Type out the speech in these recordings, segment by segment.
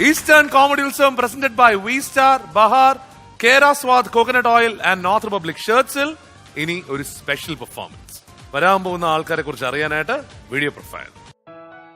Eastern Comedy Utsavam presented by V-Star, Bahar, Kera Swad Coconut Oil and North Republic Shirtsil. ഇനി ഒരു special performance വരാൻ പോകുന്ന ആൾക്കാരെ കുറിച്ച് അറിയാനായിട്ട് വീഡിയോ പ്രൊഫൈൽ.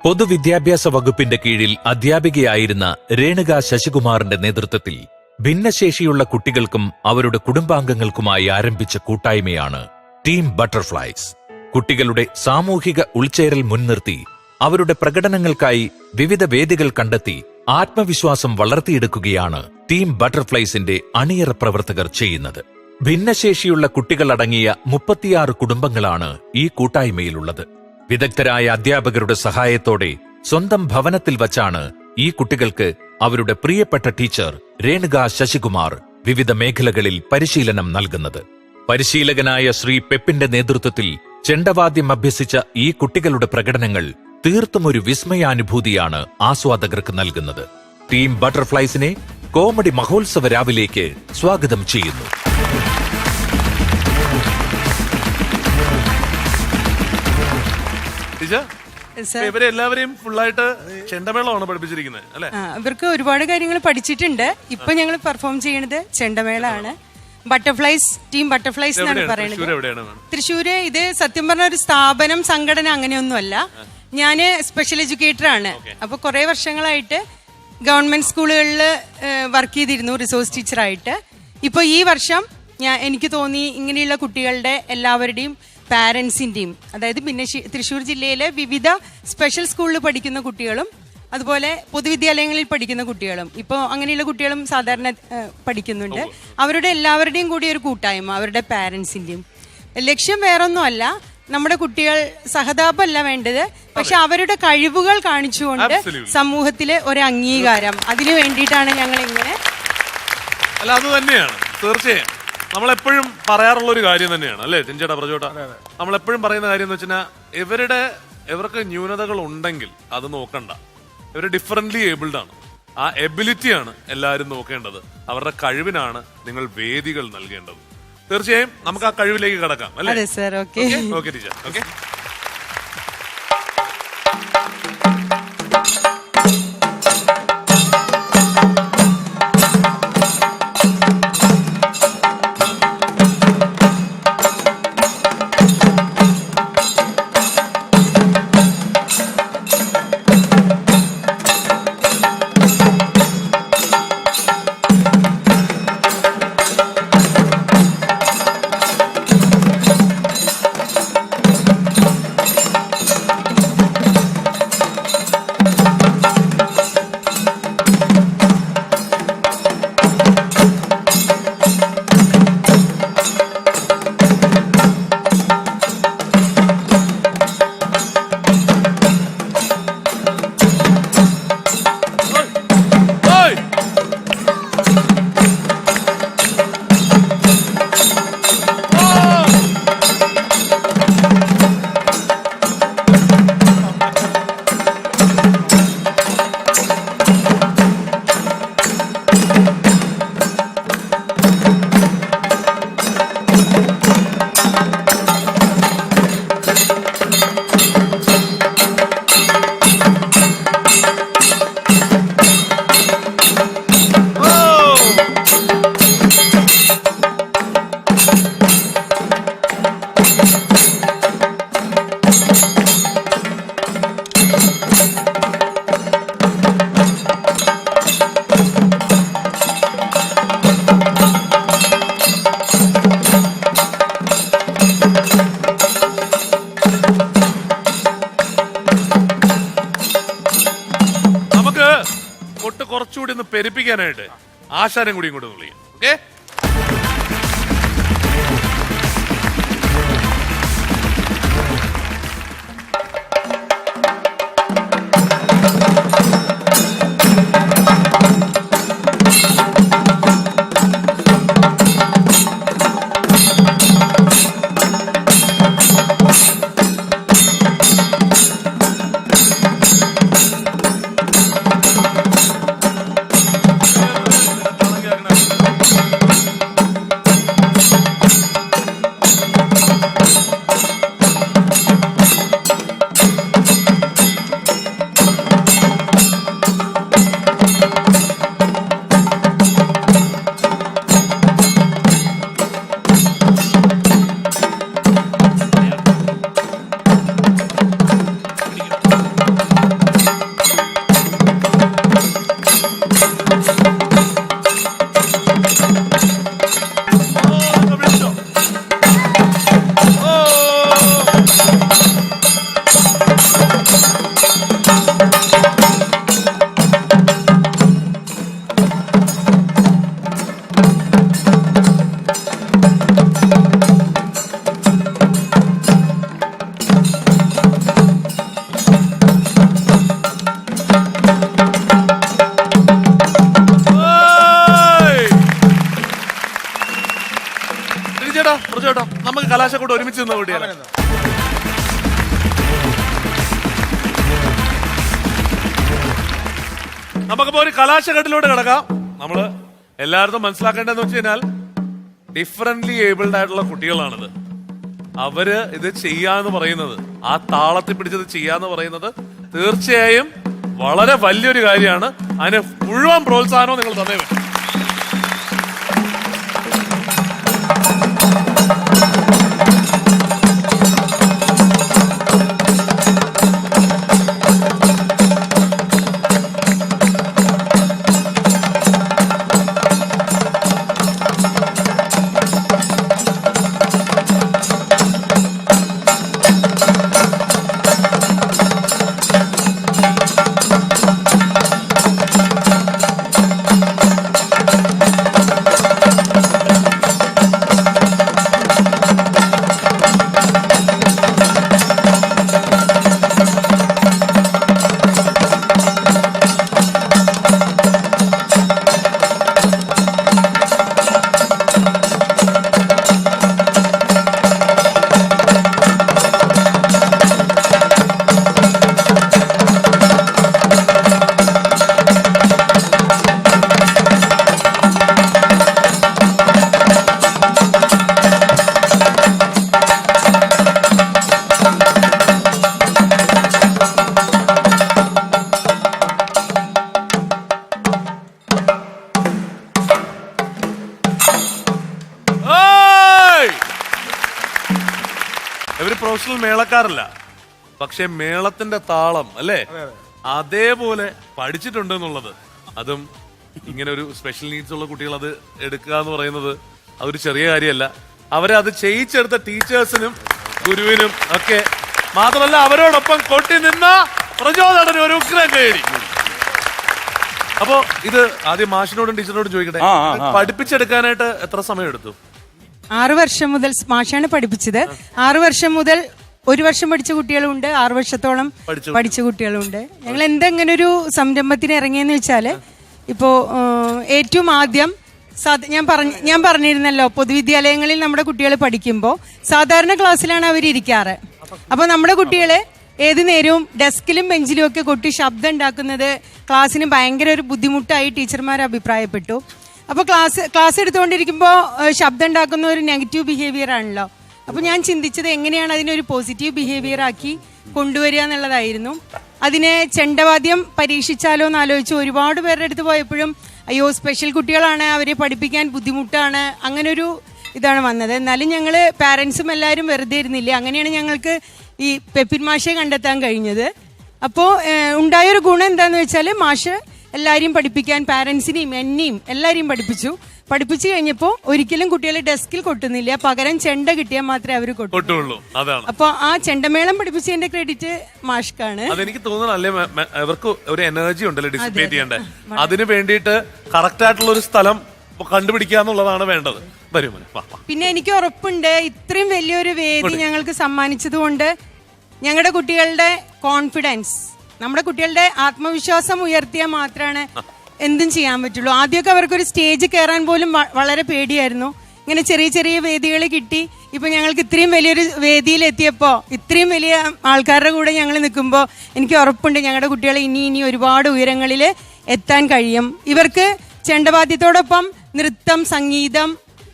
പൊതുവിദ്യാഭ്യാസ വകുപ്പിന്റെ കീഴിൽ അധ്യാപികയായിരുന്ന രേണുക ശശികുമാറിന്റെ നേതൃത്വത്തിൽ ഭിന്നശേഷിയുള്ള കുട്ടികൾക്കും അവരുടെ കുടുംബാംഗങ്ങൾക്കുമായി ആരംഭിച്ച കൂട്ടായ്മയാണ് ടീം ബട്ടർഫ്ലൈസ്. കുട്ടികളുടെ സാമൂഹിക ഉൾച്ചേരൽ മുൻനിർത്തി അവരുടെ പ്രകടനങ്ങൾക്കായി വിവിധ വേദികൾ കണ്ടെത്തി ആത്മവിശ്വാസം വളർത്തിയെടുക്കുകയാണ് ടീം ബട്ടർഫ്ലൈസിന്റെ അണിയറ പ്രവർത്തകർ ചെയ്യുന്നത്. ഭിന്നശേഷിയുള്ള കുട്ടികളടങ്ങിയ 36 കുടുംബങ്ങളാണ് ഈ കൂട്ടായ്മയിലുള്ളത്. വിദഗ്ധരായ അധ്യാപകരുടെ സഹായത്തോടെ സ്വന്തം ഭവനത്തിൽ വച്ചാണ് ഈ കുട്ടികൾക്ക് അവരുടെ പ്രിയപ്പെട്ട ടീച്ചർ രേണുക ശശികുമാർ വിവിധ മേഖലകളിൽ പരിശീലനം നൽകുന്നത്. പരിശീലകനായ ശ്രീ പെപ്പിന്റെ നേതൃത്വത്തിൽ ചെണ്ടവാദ്യം അഭ്യസിച്ച ഈ കുട്ടികളുടെ പ്രകടനങ്ങൾ തീർത്തും ഒരു വിസ്മയാനുഭൂതിയാണ് ആസ്വാദകർക്ക് നൽകുന്നത്. ടീം ബട്ടർഫ്ലൈസിനെ കോമഡി മഹോത്സവ രാവിലേക്ക് സ്വാഗതം ചെയ്യുന്നു. ഇവരെ എല്ലാവരെയും ഫുള്ളായിട്ട് ചെണ്ടമേളമാണ് പഠിപ്പിച്ചിരിക്കുന്നത് അല്ലെ? ഇവർക്ക് ഒരുപാട് കാര്യങ്ങൾ പഠിച്ചിട്ടുണ്ട്. ഇപ്പൊ ഞങ്ങൾ പെർഫോം ചെയ്യുന്നത് ചെണ്ടമേളാണ്. ബട്ടർഫ്ലൈസ്, ടീം ബട്ടർഫ്ലൈസ് എന്നാണ് പറയുന്നത്. തൃശ്ശൂര്. ഇത് സത്യം പറഞ്ഞ ഒരു സ്ഥാപനം, സംഘടന അങ്ങനെയൊന്നുമല്ല. ഞാന് സ്പെഷ്യൽ എഡ്യൂക്കേറ്റർ ആണ്. അപ്പൊ കുറെ വർഷങ്ങളായിട്ട് ഗവൺമെന്റ് സ്കൂളുകളിൽ വർക്ക് ചെയ്തിരുന്നു റിസോഴ്സ് ടീച്ചറായിട്ട്. ഇപ്പൊ ഈ വർഷം എനിക്ക് തോന്നി ഇങ്ങനെയുള്ള കുട്ടികളുടെ എല്ലാവരുടെയും പാരന്റ്സിന്റെയും, അതായത് പിന്നെ തൃശ്ശൂർ ജില്ലയിലെ വിവിധ സ്പെഷ്യൽ സ്കൂളിൽ പഠിക്കുന്ന കുട്ടികളും അതുപോലെ പൊതുവിദ്യാലയങ്ങളിൽ പഠിക്കുന്ന കുട്ടികളും, ഇപ്പോൾ അങ്ങനെയുള്ള കുട്ടികളും സാധാരണ പഠിക്കുന്നുണ്ട്. അവരുടെ എല്ലാവരുടെയും കൂടി ഒരു കൂട്ടായ്മ, അവരുടെ പാരന്റ്സിന്റെയും. ലക്ഷ്യം വേറൊന്നുമല്ല, നമ്മുടെ കുട്ടികൾ സഹതാപമല്ല വേണ്ടത്, പക്ഷെ അവരുടെ കഴിവുകൾ കാണിച്ചുകൊണ്ട് സമൂഹത്തിലെ ഒരു അംഗീകാരം, അതിനു വേണ്ടിയിട്ടാണ് ഞങ്ങൾ ഇങ്ങനെ. അല്ല, അത് തന്നെയാണ് തീർച്ചയായും നമ്മളെപ്പോഴും പറയാറുള്ള ഒരു കാര്യം തന്നെയാണ് അല്ലേ തിഞ്ചേട്ടാ, പ്രജോട്ടാ? നമ്മളെപ്പോഴും പറയുന്ന കാര്യം എന്ന് വെച്ചാൽ ഇവർക്ക് ന്യൂനതകൾ ഉണ്ടെങ്കിൽ അത് നോക്കണ്ട. ഇവർ ഡിഫറently ഏബിൾഡ് ആണ്. ആ എബിലിറ്റിയാണ് എല്ലാവരും നോക്കേണ്ടത്. അവരുടെ കഴിവിനാണ് നിങ്ങൾ വേദികൾ നൽകേണ്ടത്. തീർച്ചയായും നമുക്ക് ആ കഴിവിലേക്ക് കടക്കാം അല്ലേ? അതെ sir. Okay okay teacher. Okay, കുറച്ചുകൂടി ഒന്ന് പെരുപ്പിക്കാനായിട്ട് ആശാനം കൂടി ഇങ്ങോട്ട് വിളിക്കാം. ഓക്കെ, കലാശക്കൂട്ട് ഒരുമിച്ച് നിന്ന കുട്ടികളെ. നമുക്കിപ്പോ ഒരു കലാശക്കെട്ടിലോട്ട് കിടക്കാം. നമ്മള് എല്ലായിടത്തും മനസ്സിലാക്കേണ്ടതെന്ന് വെച്ച് കഴിഞ്ഞാൽ ഡിഫറently ഏബിൾഡ് ആയിട്ടുള്ള കുട്ടികളാണിത്. അവര് ഇത് ചെയ്യാന്ന് പറയുന്നത്, ആ താളത്തിൽ പിടിച്ചത് ചെയ്യാന്ന് പറയുന്നത് തീർച്ചയായും വളരെ വലിയൊരു കാര്യമാണ്. അതിന് മുഴുവൻ പ്രോത്സാഹനവും നിങ്ങൾ തന്നേ പറ്റും. ഇവര് പ്രൊഫഷണൽ മേളക്കാരല്ല, പക്ഷെ മേളത്തിന്റെ താളം അല്ലേ അതേപോലെ പഠിച്ചിട്ടുണ്ട് എന്നുള്ളത്, അതും ഇങ്ങനെ ഒരു സ്പെഷ്യൽ നീഡ്സ് ഉള്ള കുട്ടികൾ അത് എടുക്കുക എന്ന് പറയുന്നത് അതൊരു ചെറിയ കാര്യമല്ല. അവരെ അത് ചെയ്യിച്ചെടുത്ത ടീച്ചേഴ്സിനും ഗുരുവിനും ഒക്കെ മാത്രമല്ല, അവരോടൊപ്പം കൊട്ടി നിന്ന പ്രചോദനത്തിന് ഒരു ഉഗ്രം കയറി. അപ്പോ ഇത് ആദ്യം മാഷിനോടും ടീച്ചറിനോടും ചോദിക്കട്ടെ, പഠിപ്പിച്ചെടുക്കാനായിട്ട് എത്ര സമയം എടുത്തു? 6 വർഷം മുതൽ മാഷാണ് പഠിപ്പിച്ചത്. 6 വർഷം മുതൽ 1 വർഷം പഠിച്ച കുട്ടികളുണ്ട്, 6 വർഷത്തോളം പഠിച്ച കുട്ടികളുണ്ട്. ഞങ്ങൾ എന്തെങ്ങനെ ഒരു സംരംഭത്തിന് ഇറങ്ങിയെന്ന് വെച്ചാല്, ഇപ്പോ ഏറ്റവും ആദ്യം ഞാൻ പറഞ്ഞിരുന്നല്ലോ, പൊതുവിദ്യാലയങ്ങളിൽ നമ്മുടെ കുട്ടികൾ പഠിക്കുമ്പോൾ സാധാരണ ക്ലാസ്സിലാണ് അവർ ഇരിക്കാറ്. അപ്പൊ നമ്മുടെ കുട്ടികളെ ഏത് നേരവും ഡെസ്കിലും ബെഞ്ചിലും ഒക്കെ കൊട്ടി ശബ്ദം ഉണ്ടാക്കുന്നത് ക്ലാസ്സിന് ഭയങ്കര ഒരു ബുദ്ധിമുട്ടായി ടീച്ചർമാർ അഭിപ്രായപ്പെട്ടു. അപ്പൊ ക്ലാസ് എടുത്തുകൊണ്ടിരിക്കുമ്പോൾ ശബ്ദം ഉണ്ടാക്കുന്ന ഒരു നെഗറ്റീവ് ബിഹേവിയർ ആണല്ലോ. അപ്പൊ ഞാൻ ചിന്തിച്ചത് എങ്ങനെയാണ് അതിനൊരു പോസിറ്റീവ് ബിഹേവിയർ ആക്കി കൊണ്ടുവരിക എന്നുള്ളതായിരുന്നു. അതിനെ ചെണ്ടവാദ്യം പരീക്ഷിച്ചാലോ എന്ന് ആലോചിച്ച് ഒരുപാട് പേരുടെ അടുത്ത് പോയപ്പോഴും അയ്യോ സ്പെഷ്യൽ കുട്ടികളാണ്, അവരെ പഠിപ്പിക്കാൻ ബുദ്ധിമുട്ടാണ്, അങ്ങനൊരു ഇതാണ് വന്നത്. എന്നാലും ഞങ്ങള് പാരന്റ്സും എല്ലാവരും വെറുതെ ഇരുന്നില്ല. അങ്ങനെയാണ് ഞങ്ങൾക്ക് ഈ പെപ്പിൻ മാഷെ കണ്ടെത്താൻ കഴിഞ്ഞത്. അപ്പോൾ ഉണ്ടായൊരു ഗുണം എന്താന്ന് വെച്ചാൽ മാഷ് എല്ലാവരെയും പഠിപ്പിക്കാൻ, പാരന്റ്സിനെയും എന്നെയും എല്ലാവരെയും പഠിപ്പിച്ചു കഴിഞ്ഞപ്പോൾ ഒരിക്കലും കുട്ടികളെ ഡെസ്കിൽ കൊട്ടുന്നില്ല, പകരം ചെണ്ട കിട്ടിയാൽ മാത്രമേ അവർ കൊട്ടുള്ളൂ. അപ്പൊ ആ ചെണ്ടമേളം പഠിപ്പിച്ചതിന്റെ ക്രെഡിറ്റ് മാഷ്ക്കാണ്. അതെനിക്ക് തോന്നുന്നു അല്ലേ, അവർക്ക് ഒരു എനർജി ഉണ്ടല്ലോ ഡിസിപ്പേറ്റ് ചെയ്യേണ്ട, അതിന് വേണ്ടിയിട്ട് കറക്റ്റ് ആയിട്ടുള്ള ഒരു സ്ഥലം കണ്ടുപിടിക്കുക എന്നുള്ളതാണ് വേണ്ടത്. വരും. പിന്നെ എനിക്ക് ഉറപ്പുണ്ട് ഇത്രയും വലിയൊരു വേദി ഞങ്ങൾക്ക് സമ്മാനിച്ചതുകൊണ്ട് ഞങ്ങളുടെ കുട്ടികളുടെ കോൺഫിഡൻസ്, നമ്മുടെ കുട്ടികളുടെ ആത്മവിശ്വാസം ഉയർത്തിയാൽ മാത്രമാണ് എന്തും ചെയ്യാൻ പറ്റുള്ളൂ. ആദ്യമൊക്കെ അവർക്കൊരു സ്റ്റേജ് കയറാൻ പോലും വളരെ പേടിയായിരുന്നു. ഇങ്ങനെ ചെറിയ ചെറിയ വേദികൾ കിട്ടി. ഇപ്പൊ ഞങ്ങൾക്ക് ഇത്രയും വലിയൊരു വേദിയിൽ എത്തിയപ്പോ, ഇത്രയും വലിയ ആൾക്കാരുടെ കൂടെ ഞങ്ങൾ നിൽക്കുമ്പോൾ എനിക്ക് ഉറപ്പുണ്ട് ഞങ്ങളുടെ കുട്ടികൾ ഇനി ഒരുപാട് ഉയരങ്ങളിൽ എത്താൻ കഴിയും. ഇവർക്ക് ചെണ്ടവാദ്യത്തോടൊപ്പം നൃത്തം, സംഗീതം,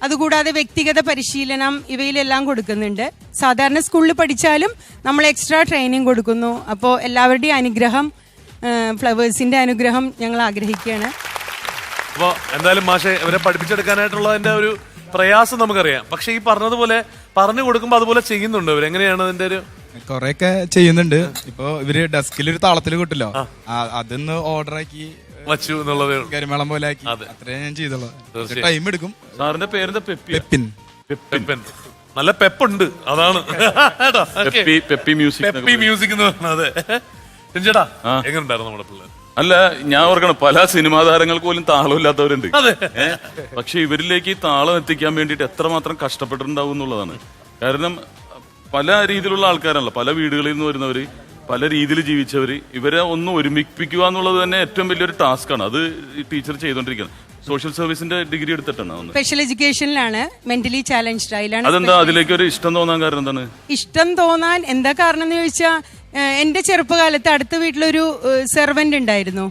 അതുകൂടാതെ വ്യക്തിഗത പരിശീലനം ഇവയിലെല്ലാം കൊടുക്കുന്നുണ്ട്. സാധാരണ സ്കൂളിൽ പഠിച്ചാലും നമ്മൾ എക്സ്ട്രാ ട്രെയിനിങ് കൊടുക്കുന്നു. അപ്പോൾ എല്ലാവരുടെയും അനുഗ്രഹം, ഫ്ലവേഴ്സിന്റെ അനുഗ്രഹം ഞങ്ങൾ ആഗ്രഹിക്കുകയാണ്. അപ്പോൾ എന്തായാലും മാഷെ ഇവരെ പഠിപ്പിച്ചെടുക്കാനായിട്ടുള്ളതിന്റെ ഒരു പ്രയാസം നമുക്കറിയാം. പക്ഷെ ഈ പറഞ്ഞതുപോലെ പറഞ്ഞു കൊടുക്കുമ്പോൾ അതുപോലെ ചെയ്യുന്നുണ്ട് ഇവർ. എങ്ങനെയാണ് അതിന്റെ ഒരു? കൊറേയൊക്കെ ചെയ്യുന്നുണ്ട്. ഇപ്പൊ ഇവര് ഡെസ്കിൽ ഒരു താളത്തിൽ കിട്ടില്ലോ, അതൊന്ന് ഓർഡർ ആക്കി വച്ചു എന്നുള്ളത് കരിമേളം പോലെ ആക്കി. അത്രേ ഞാൻ ചെയ്തോളൂ. ടൈം എടുക്കും. സാറിന്റെ പേരെന്താ? പെപ്പിൻ. പെപ്പിൻ. നല്ല പെപ്പുണ്ട്, അതാണ് പെപ്പി മ്യൂസിക് എന്ന് പറഞ്ഞത്. ചേട്ടാ എങ്ങനെയുണ്ടായിരുന്നു നമ്മുടെ പിള്ളേർ? അല്ല, ഞാൻ ഓർക്കണം പല സിനിമാ താരങ്ങൾക്ക് പോലും താളമില്ലാത്തവരുണ്ട്. പക്ഷെ ഇവരിലേക്ക് ഈ താളം എത്തിക്കാൻ വേണ്ടിയിട്ട് എത്രമാത്രം കഷ്ടപ്പെട്ടിട്ടുണ്ടാവും എന്നുള്ളതാണ്. കാരണം പല രീതിയിലുള്ള ആൾക്കാരാണല്ലോ, പല വീടുകളിൽ നിന്ന് വരുന്നവര്, പല രീതിയിൽ ജീവിച്ചവര്. ഇവരെ ഒന്ന് ഒരുമിപ്പിക്കുക എന്നുള്ളത് തന്നെ ഏറ്റവും വലിയൊരു ടാസ്ക്കാണ്. അത് ടീച്ചർ ചെയ്തോണ്ടിരിക്കുന്നത്. സോഷ്യൽ സർവീസിന്റെ ഡിഗ്രി എടുത്തിട്ടാണ് വന്നത്. സ്പെഷ്യൽ എഡ്യൂക്കേഷനിലാണ്, മെന്റലി ചാലഞ്ച്ഡ് ആയിലാണ്. അതെന്താ അതിലേക്ക് ഒരു ഇഷ്ടം തോന്നാൻ കാരണം എന്താണ്? ഇഷ്ടം തോന്നാൻ എന്താ കാരണം എന്ന് ചോദിച്ചാൽ, എന്റെ ചെറുപ്പകാലത്ത് അടുത്ത വീട്ടിലൊരു സെർവന്റ് ഉണ്ടായിരുന്നു.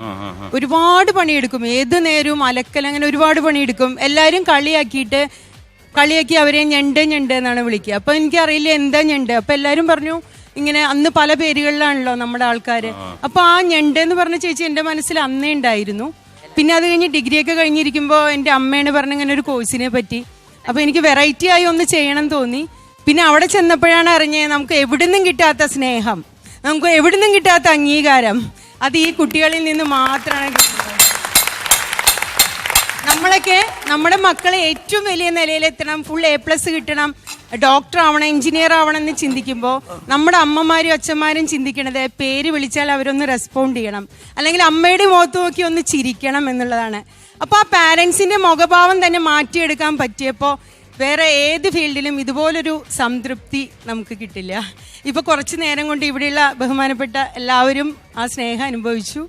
ഒരുപാട് പണിയെടുക്കും, ഏത് നേരവും അലക്കൽ, അങ്ങനെ ഒരുപാട് പണിയെടുക്കും. എല്ലാരും കളിയാക്കി അവരെ ഞണ്ട് എന്നാണ് വിളിക്കുക. അപ്പൊ എനിക്കറിയില്ല എന്താ ഞണ്ട്. അപ്പൊ എല്ലാരും പറഞ്ഞു ഇങ്ങനെ, അന്ന് പല പേരുകളിലാണല്ലോ നമ്മുടെ ആൾക്കാര്. അപ്പൊ ആ ഞണ്ട് എന്ന് പറഞ്ഞ ചേച്ചി എന്റെ മനസ്സിൽ അന്നേ ഉണ്ടായിരുന്നു. പിന്നെ അത് കഴിഞ്ഞ് ഡിഗ്രിയൊക്കെ കഴിഞ്ഞിരിക്കുമ്പോൾ എൻ്റെ അമ്മയാണ് പറഞ്ഞ ഇങ്ങനെ ഒരു കോഴ്സിനെ പറ്റി. അപ്പൊ എനിക്ക് വെറൈറ്റി ആയി ഒന്ന് ചെയ്യണം തോന്നി. പിന്നെ അവിടെ ചെന്നപ്പോഴാണ് അറിഞ്ഞത് നമുക്ക് എവിടുന്നും കിട്ടാത്ത സ്നേഹം, നമുക്ക് എവിടുന്നും കിട്ടാത്ത അംഗീകാരം അത് ഈ കുട്ടികളിൽ നിന്ന് മാത്രമാണ് കിട്ടുന്നത്. നമ്മളൊക്കെ നമ്മുടെ മക്കളെ ഏറ്റവും വലിയ നിലയിലെത്തണം, ഫുൾ A+ കിട്ടണം, ഡോക്ടർ ആവണം, എഞ്ചിനീയർ ആവണം എന്ന് ചിന്തിക്കുമ്പോൾ നമ്മുടെ അമ്മമാരും അച്ഛന്മാരും ചിന്തിക്കണത് പേര് വിളിച്ചാൽ അവരൊന്ന് റെസ്പോണ്ട് ചെയ്യണം, അല്ലെങ്കിൽ അമ്മയുടെ മുഖത്ത് നോക്കി ഒന്ന് ചിരിക്കണം എന്നുള്ളതാണ്. അപ്പോൾ ആ പാരൻസിന്റെ മുഖഭാവം തന്നെ മാറ്റിയെടുക്കാൻ പറ്റിയപ്പോൾ വേറെ ഏത് ഫീൽഡിലും ഇതുപോലൊരു സംതൃപ്തി നമുക്ക് കിട്ടില്ല. ഇപ്പൊ കുറച്ചു നേരം കൊണ്ട് ഇവിടെയുള്ള ബഹുമാനപ്പെട്ട എല്ലാവരും ആ സ്നേഹം അനുഭവിച്ചു.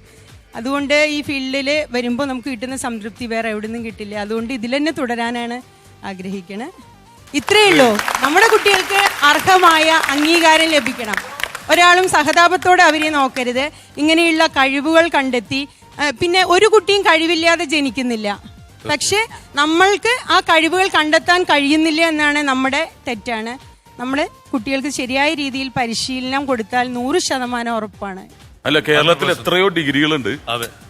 അതുകൊണ്ട് ഈ ഫീൽഡിൽ വരുമ്പോൾ നമുക്ക് കിട്ടുന്ന സംതൃപ്തി വേറെ എവിടെ നിന്നും കിട്ടില്ല. അതുകൊണ്ട് ഇതിൽ തന്നെ തുടരാനാണ് ആഗ്രഹിക്കണേ. ഇത്രയേ ഉള്ളൂ. നമ്മുടെ കുട്ടികൾക്ക് അർഹമായ അംഗീകാരം ലഭിക്കണം. ഒരാളും സഹതാപത്തോടെ അവരെ നോക്കരുത്. ഇങ്ങനെയുള്ള കഴിവുകൾ കണ്ടെത്തി, പിന്നെ ഒരു കുട്ടിയും കഴിവില്ലാതെ ജനിക്കുന്നില്ല. പക്ഷെ നമ്മൾക്ക് ആ കഴിവുകൾ കണ്ടെത്താൻ കഴിയുന്നില്ല എന്നാണ് നമ്മുടെ തെറ്റാണ്. നമ്മൾ കുട്ടികൾക്ക് ശരിയായ രീതിയിൽ പരിശീലനം കൊടുത്താൽ 100% ഉറപ്പാണ്. അല്ല, കേരളത്തിൽ എത്രയോ ഡിഗ്രികളുണ്ട്,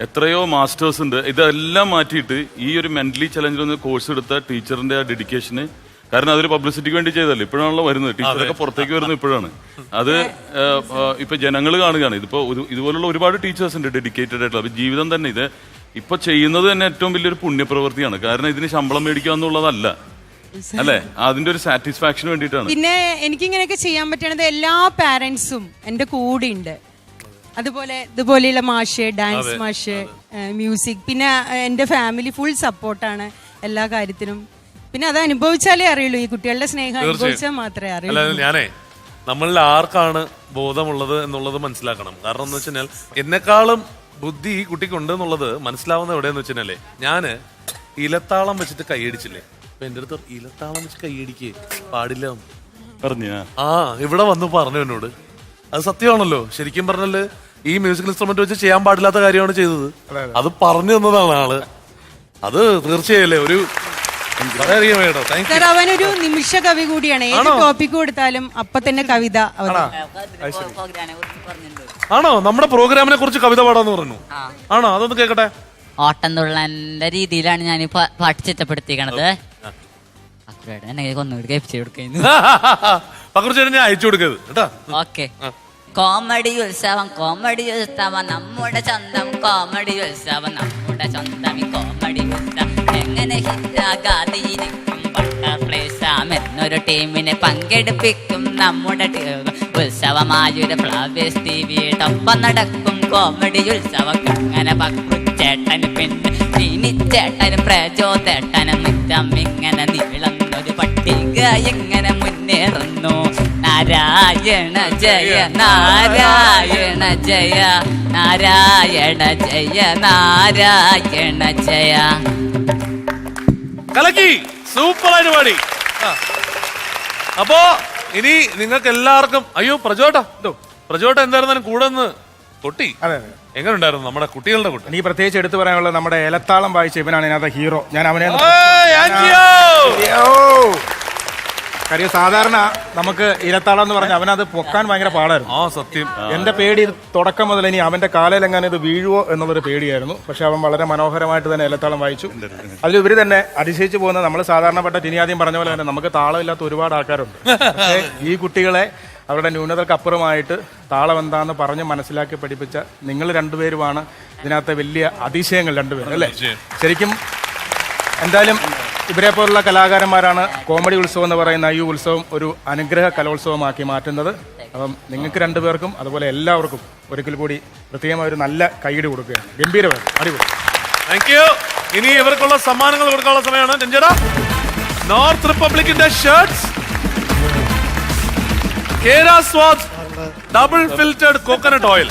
എത്രയോ മാസ്റ്റേഴ്സ് ഉണ്ട്. ഇതെല്ലാം മാറ്റിയിട്ട് ഈ ഒരു മെന്റലി ചലഞ്ചിൽ കോഴ്സ് എടുത്ത ടീച്ചറിന്റെ ആ ഡെഡിക്കേഷന്, കാരണം അതൊരു പബ്ലിസിറ്റിക്ക് വേണ്ടി ചെയ്തല്ലേ, ഇപ്പോഴാണല്ലോ വരുന്നത്. ടീച്ചറൊക്കെ പുറത്തേക്ക് വരുന്നത് ഇപ്പോഴാണ്. അത് ഇപ്പൊ ജനങ്ങൾ കാണുകയാണ്. ഇതിപ്പോ ഇതുപോലുള്ള ഒരുപാട് ടീച്ചേഴ്സ് ഉണ്ട് ഡെഡിക്കേറ്റഡ് ആയിട്ടുള്ള. അപ്പൊ ജീവിതം തന്നെ ഇത് ഇപ്പൊ ചെയ്യുന്നത് തന്നെ ഏറ്റവും വലിയൊരു പുണ്യപ്രവൃത്തിയാണ്. കാരണം ഇതിന് ശമ്പളം മേടിക്കുക എന്നുള്ളതല്ല, അല്ലെ, അതിന്റെ ഒരു സാറ്റിസ്ഫാക്ഷന് വേണ്ടിയിട്ടാണ്. പിന്നെ എനിക്കിങ്ങനെയൊക്കെ ചെയ്യാൻ പറ്റണത് എല്ലാ പാരന്റ്സും എന്റെ കൂടെ ഉണ്ട്. അതുപോലെ ഇതുപോലെയുള്ള മാഷ്, ഡാൻസ് മാഷ്, മ്യൂസിക്, പിന്നെ എന്റെ ഫാമിലി ഫുൾ സപ്പോർട്ടാണ് എല്ലാ കാര്യത്തിനും. പിന്നെ അത് അനുഭവിച്ചാലേ അറിയുള്ളൂ, ഈ കുട്ടികളുടെ സ്നേഹം അനുഭവിച്ചാൽ മാത്രമേ അറിയുള്ളൂ. ഞാനേ നമ്മളിൽ ആർക്കാണ് ബോധമുള്ളത് എന്നുള്ളത് മനസ്സിലാക്കണം. കാരണം എന്ന് വെച്ചാൽ എന്നെക്കാളും ബുദ്ധി ഈ കുട്ടിക്കുണ്ട് എന്നുള്ളത് മനസ്സിലാവുന്ന എവിടെയെന്ന് വെച്ചാലേ, ഞാന് ഇലത്താളം വെച്ചിട്ട് കൈയടിച്ചില്ലേ, അപ്പൊ എന്റെ അടുത്ത് ഇലത്താളം വെച്ച് കൈയടിക്കേ പാടില്ല പറഞ്ഞ ഇവിടെ വന്ന് പറഞ്ഞു എന്നോട്. അത് സത്യമാണല്ലോ. ശരിക്കും പറഞ്ഞാല് ഈ മ്യൂസിക്കൽ ഇൻസ്ട്രുമെന്റ് വെച്ച് ചെയ്യാൻ പാടില്ലാത്ത കാര്യമാണ് ചെയ്തത്. അത് പറഞ്ഞു തന്നതാണ് ആള്. അത് തീർച്ചയായല്ലേ ഒരു അവനൊരു നിമിഷ കവി കൂടിയാണ്. ഏത് ടോപ്പിക് കൊടുത്താലും അപ്പൊ തന്നെ കവിത. ആണോ? നമ്മുടെ പ്രോഗ്രാമിനെ കുറിച്ച് കവിത പാടാന്ന് പറഞ്ഞു. ആണോ? അതൊന്ന് കേക്കട്ടെ. ഓട്ടംതുള്ളന്റെ രീതിയിലാണ് ഞാൻ പാട്ട് ചിട്ടപ്പെടുത്തിക്കണത്. ഒന്നുകൂടി കേൾപ്പിച്ചു കൊടുക്കുന്നു. ഞാൻ അയച്ചു കൊടുക്കരുത് കേട്ടാ. ഓക്കെ. കോമഡി ഉത്സവം, കോമഡി ഉത്സവം നമ്മുടെ സ്വന്തം, കോമഡി ഉത്സവം നമ്മുടെ സ്വന്തം, കോമഡി ഉത്സവം എങ്ങനെ ഹിറ്റാകാതിരിക്കും. ബട്ടർഫ്ലൈസാം എന്നൊരു ടീമിനെ പങ്കെടുപ്പിക്കും നമ്മുടെ ഉത്സവമായൊരു ഫ്ലവേഴ്സ് ടിവിയോടൊപ്പം നടക്കും കോമഡി ഉത്സവം. അങ്ങനെ ചേട്ടന് പിന്നെ ചേട്ടനും പ്രചോദേട്ടനും നിത്യം ഇങ്ങനെ നീളുന്നൊരു പട്ടിക ഇങ്ങനെ മുന്നേറുന്നു. നാരായണ ജയ നാരായണ ജയ നാരായണ ജയ നാരായണ ജയ. കലക്കി, സൂപ്പറായിട്ട് പാടി. അപ്പോ ഇനി നിങ്ങൾക്ക് എല്ലാവർക്കും പ്രജോട്ട എന്തായിരുന്നാലും കൂടെ ഒന്ന് കൊട്ടി. എങ്ങനെ ഉണ്ടായിരുന്നു നമ്മുടെ കുട്ടികളുടെ കുട്ടി? എനിക്ക് പ്രത്യേകിച്ച് എടുത്തു പറയാനുള്ളത് നമ്മുടെ ഏലത്താളം വായിച്ച ഇവനാണ് ഇതിനകത്ത് ഹീറോ. ഞാൻ അവനെ കാര്യം സാധാരണ നമുക്ക് ഇലത്താളം എന്ന് പറഞ്ഞാൽ അവനത് പൊക്കാൻ ഭയങ്കര പാടായിരുന്നു. സത്യം. എന്റെ പേടി തുടക്കം മുതൽ ഇനി അവന്റെ കാലയിലെങ്ങാനും ഇത് വീഴുവോ എന്നുള്ളൊരു പേടിയായിരുന്നു. പക്ഷെ അവൻ വളരെ മനോഹരമായിട്ട് തന്നെ ഇലത്താളം വായിച്ചു. അതിൽ ഇവര് തന്നെ അതിശയിച്ചു പോകുന്നത്, നമ്മൾ സാധാരണപ്പെട്ട ടിനിയാദ്യം പറഞ്ഞ പോലെ തന്നെ നമുക്ക് താളമില്ലാത്ത ഒരുപാട് ആൾക്കാരുണ്ട്. പക്ഷേ ഈ കുട്ടികളെ അവരുടെ ന്യൂനതകൾക്കപ്പുറമായിട്ട് താളം എന്താന്ന് പറഞ്ഞ് മനസ്സിലാക്കി പഠിപ്പിച്ച നിങ്ങൾ രണ്ടുപേരുമാണ് ഇതിനകത്തെ വലിയ അതിശയങ്ങൾ രണ്ടുപേരും, അല്ലേ? ശരിക്കും എന്തായാലും ഇവരെ പോലുള്ള കലാകാരന്മാരാണ് കോമഡി ഉത്സവം എന്ന് പറയുന്ന ഈ ഉത്സവം ഒരു അനുഗ്രഹ കലോത്സവമാക്കി മാറ്റുന്നത്. അപ്പം നിങ്ങൾക്ക് രണ്ടുപേർക്കും അതുപോലെ എല്ലാവർക്കും ഒരിക്കൽ കൂടി പ്രത്യേകമായ ഒരു നല്ല കൈയ്യടി കൊടുക്കുകയാണ്. ഗംഭീരമായി, അടിപൊളി. Thank you. ഇനി ഇവർക്കുള്ള സമ്മാനങ്ങൾ കൊടുക്കാനുള്ള സമയമാണ്. നോർത്ത് റിപ്പബ്ലിക്കിന്റെ ഷർട്ട്സ്, കേര സ്വാദ് ഡബിൾ ഫിൽറ്റർഡ് കോക്കനട്ട് ഓയിൽ.